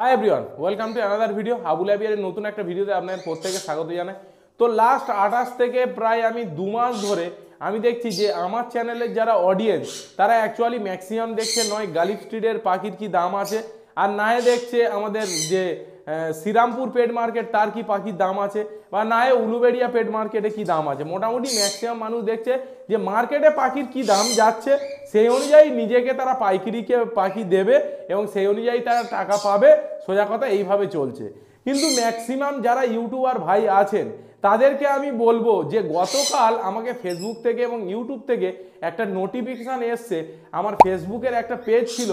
High everyone, welcome to another video. Abul আবিয়ারের নতুন একটা ভিডিওতে আপনাদের প্রত্যেকে স্বাগত জানাই। তো লাস্ট 28 থেকে প্রায় আমি 2 মাস ধরে আমি দেখছি যে আমার চ্যানেলের যারা অডিয়েন্স তারা অ্যাকচুয়ালি ম্যাক্সিমাম দেখছে নয় গালিব স্ট্রিটের পাখির কি দাম আছে, আর নায়ে দেখছে আমাদের যে শ্রীরামপুর পেট মার্কেট তার কি পাখির দাম আছে, বা নায়ে উলুবেড়িয়া পেট মার্কেটে কি দাম আছে। মোটামুটি ম্যাক্সিমাম মানুষ দেখছে যে মার্কেটে পাখির কি দাম যাচ্ছে, সেই অনুযায়ী নিজেকে তারা পাইকারিকে পাখি দেবে এবং সেই অনুযায়ী তারা টাকা পাবে। সোজা কথা এইভাবে চলছে। কিন্তু ম্যাক্সিমাম যারা ইউটিউবার ভাই আছেন তাদেরকে আমি বলবো যে গতকাল আমাকে ফেসবুক থেকে এবং ইউটিউব থেকে একটা নোটিফিকেশান এসছে। আমার ফেসবুকের একটা পেজ ছিল,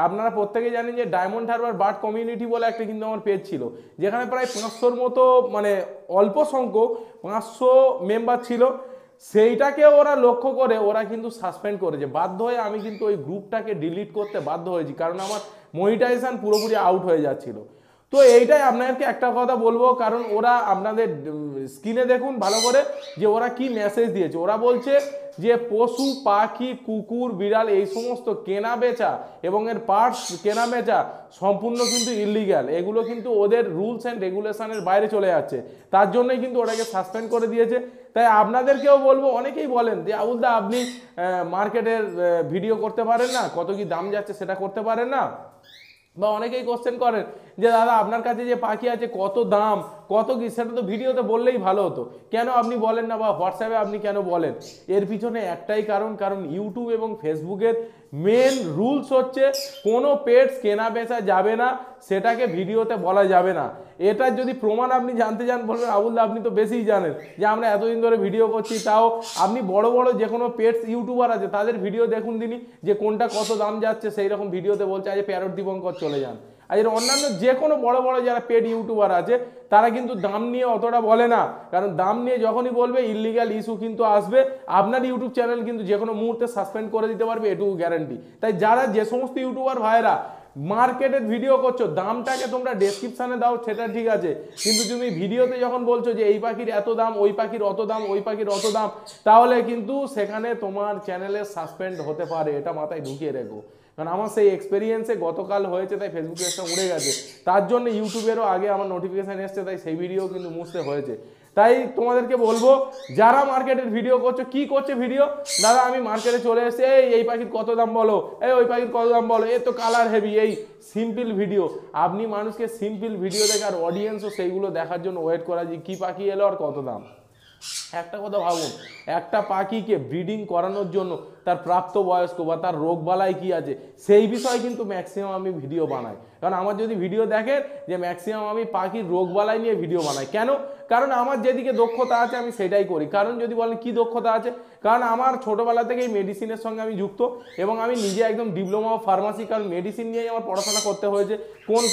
আপনারা প্রত্যেকে জানেন যে ডায়মন্ড হারবার বার্ড কমিউনিটি বলে একটা কিন্তু আমার পেজ ছিল, যেখানে প্রায় 500-র মতো মানে অল্প সংখ্যক 500 মেম্বার ছিল। সেইটাকে ওরা লক্ষ্য করে ওরা কিন্তু সাসপেন্ড করেছে। বাধ্য হয়ে আমি কিন্তু ওই গ্রুপটাকে ডিলিট করতে বাধ্য হয়েছি, কারণ আমার মনিটাইজেশন পুরোপুরি আউট হয়ে যাচ্ছিল। তো এইটাই আপনাদেরকে একটা কথা বলবো, কারণ ওরা আপনাদের স্ক্রিনে দেখুন ভালো করে যে ওরা কি মেসেজ দিয়েছে। ওরা বলছে যে পশু পাখি কুকুর বিড়াল এই সমস্ত কেনা বেচা এবং এর পার্টস কেনা বেচা সম্পূর্ণ কিন্তু ইলিগ্যাল, এগুলো কিন্তু ওদের রুলস অ্যান্ড রেগুলেশনের বাইরে চলে যাচ্ছে, তার জন্যই কিন্তু ওটাকে সাসপেন্ড করে দিয়েছে। তাই আপনাদেরকেও বলবো, অনেকেই বলেন যে আবুলদা আপনি মার্কেটের ভিডিও করতে পারেন না, কত কি দাম যাচ্ছে সেটা করতে পারেন না, বা অনেকেই কোশ্চেন করেন যে দাদা আপনার কাছে যে পাখি আছে কত দাম কত কি, সেটা তো ভিডিওতে বললেই ভালো হতো, কেন আপনি বলেন না, বা হোয়াটসঅ্যাপে আপনি কেন বলেন। এর পিছনে একটাই কারণ ইউটিউব এবং ফেসবুকের মেন রুলস হচ্ছে কোনো পেটস কেনা বেচা যাবে না, সেটাকে ভিডিওতে বলা যাবে না। এটার যদি প্রমাণ আপনি জানতে চান বলবেন আবুলদা আপনি তো বেশিই জানেন, যে আমরা এতদিন ধরে ভিডিও করছি, তাও আপনি বড় বড় যে কোনো পেটস ইউটিউবার আছে তাদের ভিডিও দেখুন দিনই, যে কোনটা কত দাম যাচ্ছে সেই রকম ভিডিওতে বলছে। আজ প্যারট দীপঙ্কর চলে যান, আর এর অন্যান্য যে কোনো বড় বড় যারা পেড ইউটিউবার আছে তারা কিন্তু দাম নিয়ে অতটা বলে না, কারণ দাম নিয়ে যখনই বলবে ইলিগাল ইস্যু কিন্তু আসবে, আপনার ইউটিউব চ্যানেল কিন্তু যে কোনো মুহূর্তে সাসপেন্ড করে দিতে পারবে, এটুকু গ্যারান্টি। তাই যারা যে সমস্ত ইউটিউবার ভাইরা মার্কেটের ভিডিও করছো, দামটাকে তোমরা ডেসক্রিপশানে দাও সেটা ঠিক আছে, কিন্তু তুমি ভিডিওতে যখন বলছো যে এই পাখির এত দাম, ওই পাখির অত দাম, ওই পাখির অত দাম, তাহলে কিন্তু সেখানে তোমার চ্যানেলে সাসপেন্ড হতে পারে, এটা মাথায় ঢুকিয়ে রেখো। কারণ আমার সেই এক্সপেরিয়েন্সে গতকাল হয়েছে, তাই ফেসবুকে একটা উড়ে গেছে, তার জন্য ইউটিউবেরও আগে আমার নোটিফিকেশান এসছে, তাই সেই ভিডিও কিন্তু মুছতে হয়েছে। তাই তোমাদেরকে বলবো যারা মার্কেটের ভিডিও করছো, কি করছে ভিডিও, দাদা আমি মার্কেটে চলে এসে এই পাখির কত দাম বলো, ওই পাখির কত দাম বলো, তো কালার হেভি, এই সিম্পল ভিডিও। আপনি মানুষকে সিম্পল ভিডিও দেখে, আর অডিয়েন্সও সেইগুলো দেখার জন্য ওয়েট করা যে কী পাখি এলো আর কত দাম। একটা কথা ভাবুন, একটা পাখিকে ব্রিডিং করানোর জন্য তার প্রাপ্তবয়স্ক বা তার রোগবালাই কি আছে সেই বিষয়ে কিন্তু ম্যাক্সিমাম আমি ভিডিও বানাই। কারণ আমার যদি ভিডিও দেখেন যে ম্যাক্সিমাম আমি পাখির রোগবালাই নিয়ে ভিডিও বানাই, কেন? কারণ আমার যেদিকে দক্ষতা আছে আমি সেটাই করি। কারণ যদি বলেন কি দক্ষতা আছে, কারণ আমার ছোটোবেলা থেকেই মেডিসিনের সঙ্গে আমি যুক্ত এবং আমি নিজে একদম ডিপ্লোমা অফ ফার্মাসি, কারণ মেডিসিন নিয়েই আমার পড়াশোনা করতে হয়েছে, কোন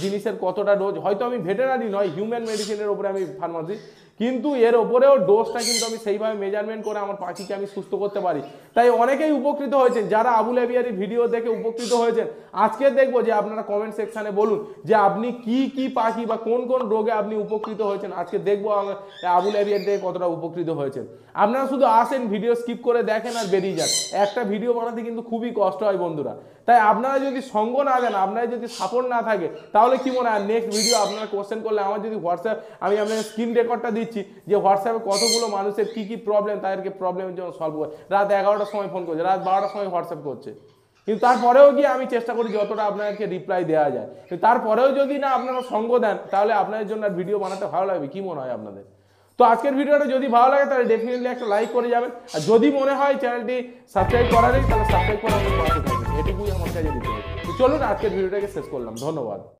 জিনিসের কতটা ডোজ, হয়তো আমি ভেটেরিনারি নয়, হিউম্যান মেডিসিনের ওপরে আমি ফার্মাসি, কিন্তু এর ওপরেও ডোজটা কিন্তু আমি সেইভাবে মেজারমেন্ট করে আমার পাখিকে আমি সুস্থ করতে পারি। তাই অনেকেই উপকৃত হয়েছেন, যারা আবুল আবিয়ারি ভিডিও দেখে উপকৃত হয়েছেন। আজকে দেখবো যে আপনারা কমেন্ট সেকশানে বলুন যে আপনি কি কি পাখি বা কোন কোন রোগে আপনি উপকৃত হয়েছেন। আজকে দেখবো আবুল আবিয়ারি থেকে কতটা উপকৃত হয়েছেন। আপনারা শুধু আসেন, ভিডিও স্কিপ করে দেখেন আর বেরিয়ে যান। একটা ভিডিও বানাতে কিন্তু খুবই কষ্ট হয় বন্ধুরা। তাই আপনারা যদি সঙ্গ না দেন, আপনারা যদি সাপোর্ট না থাকে, তাহলে কি মনে হয় নেক্সট ভিডিও আপনারা কোশ্চেন করলে আমার যদি হোয়াটসঅ্যাপ, আমি আপনাদের স্ক্রিন রেকর্ডটা দিচ্ছি যে হোয়াটসঅ্যাপে কতগুলো মানুষের কি কি প্রবলেম, তাদেরকে প্রবলেমের জন্য সলভ করে, রাত 11টার সময় ফোন করছে, রাত 12টার সময় হোয়াটসঅ্যাপ করছে, কিন্তু তারপরেও গিয়ে আমি চেষ্টা করি যতটা আপনাদেরকে রিপ্লাই দেওয়া যায়। কিন্তু তারপরেও যদি না আপনারা সঙ্গ দেন, তাহলে আপনাদের জন্য আর ভিডিও বানাতে ভালো লাগবে, কি মনে হয় আপনাদের? তো আজকের ভিডিওটা যদি ভালো লাগে তাহলে ডেফিনেটলি একটা লাইক করে যাবেন, আর যদি মনে হয় চ্যানেলটি সাবস্ক্রাইব করা নেই তাহলে সাবস্ক্রাইব করে আমাদের পাশে থাকবেন, এটুকুই আমার কাছে দিতে হবে। তো চলুন আজকের ভিডিওটাকে শেষ করলাম, ধন্যবাদ।